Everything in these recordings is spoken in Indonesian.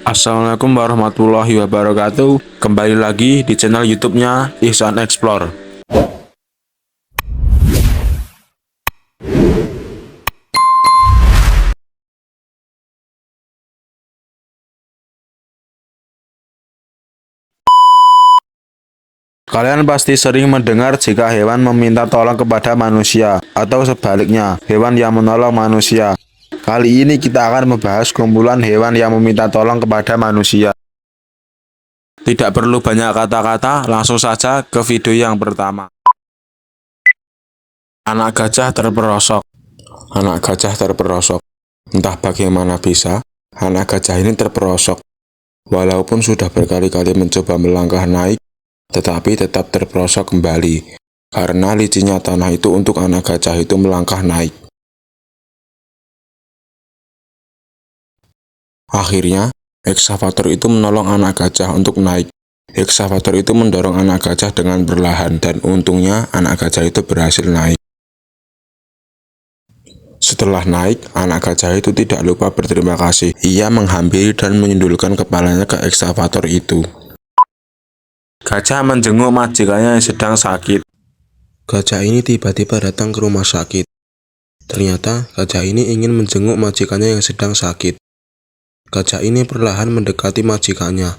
Assalamualaikum warahmatullahi wabarakatuh. Kembali lagi di channel YouTube-nya Ihsan Explore. Kalian pasti sering mendengar jika hewan meminta tolong kepada manusia, atau sebaliknya, hewan yang menolong manusia. Kali ini kita akan membahas kumpulan hewan yang meminta tolong kepada manusia. Tidak perlu banyak kata-kata, langsung saja ke video yang pertama. Anak gajah terperosok. Anak gajah terperosok. Entah bagaimana bisa, anak gajah ini terperosok. Walaupun sudah berkali-kali mencoba melangkah naik, tetapi tetap terperosok kembali, karena licinnya tanah itu untuk anak gajah itu melangkah naik. Akhirnya, ekskavator itu menolong anak gajah untuk naik. Ekskavator itu mendorong anak gajah dengan perlahan, dan untungnya anak gajah itu berhasil naik. Setelah naik, anak gajah itu tidak lupa berterima kasih. Ia menghampiri dan menyundulkan kepalanya ke ekskavator itu. Gajah menjenguk majikannya yang sedang sakit. Gajah ini tiba-tiba datang ke rumah sakit. Ternyata gajah ini ingin menjenguk majikannya yang sedang sakit. Gajah ini perlahan mendekati majikannya.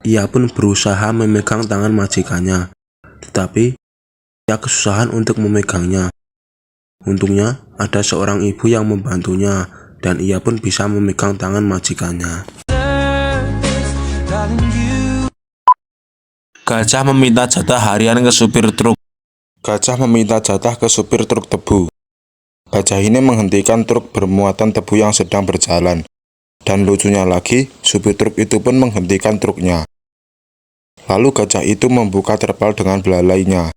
Ia pun berusaha memegang tangan majikannya, tetapi ia kesusahan untuk memegangnya. Untungnya ada seorang ibu yang membantunya, dan ia pun bisa memegang tangan majikannya. Gajah meminta jatah harian ke supir truk. Gajah meminta jatah ke supir truk tebu. Gajah ini menghentikan truk bermuatan tebu yang sedang berjalan. Dan lucunya lagi, supir truk itu pun menghentikan truknya. Lalu gajah itu membuka terpal dengan belalainya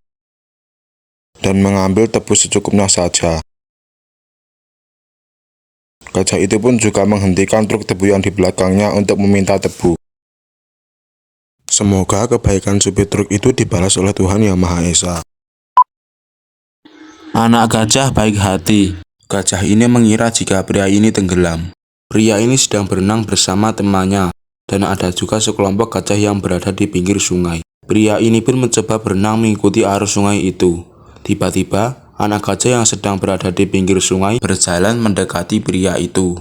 dan mengambil tebu secukupnya saja. Gajah itu pun juga menghentikan truk tebu yang di belakangnya untuk meminta tebu. Semoga kebaikan supir truk itu dibalas oleh Tuhan Yang Maha Esa. Anak gajah baik hati. Gajah ini mengira jika pria ini tenggelam. Pria ini sedang berenang bersama temannya, dan ada juga sekelompok gajah yang berada di pinggir sungai. Pria ini pun mencoba berenang mengikuti arus sungai itu. Tiba-tiba, anak gajah yang sedang berada di pinggir sungai berjalan mendekati pria itu.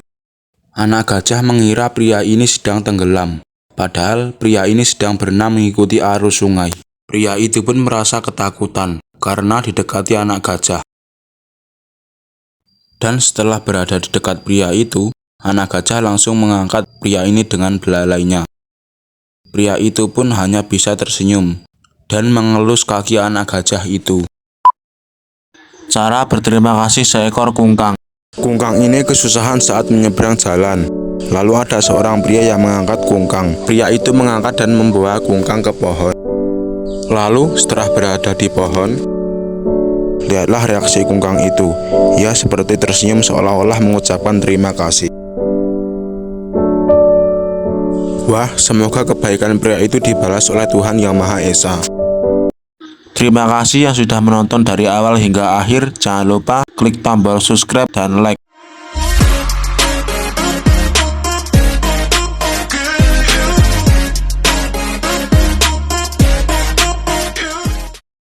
Anak gajah mengira pria ini sedang tenggelam. Padahal pria ini sedang berenang mengikuti arus sungai. Pria itu pun merasa ketakutan karena didekati anak gajah. Dan setelah berada di dekat pria itu, anak gajah langsung mengangkat pria ini dengan belalainya. Pria itu pun hanya bisa tersenyum dan mengelus kaki anak gajah itu. Cara berterima kasih seekor kungkang. Kungkang ini kesusahan saat menyeberang jalan. Lalu ada seorang pria yang mengangkat kungkang. Pria itu mengangkat dan membawa kungkang ke pohon. Lalu setelah berada di pohon, lihatlah reaksi kungkang itu. Ia seperti tersenyum seolah-olah mengucapkan terima kasih. Wah, semoga kebaikan pria itu dibalas oleh Tuhan Yang Maha Esa. Terima kasih yang sudah menonton dari awal hingga akhir. Jangan lupa klik tombol subscribe dan like.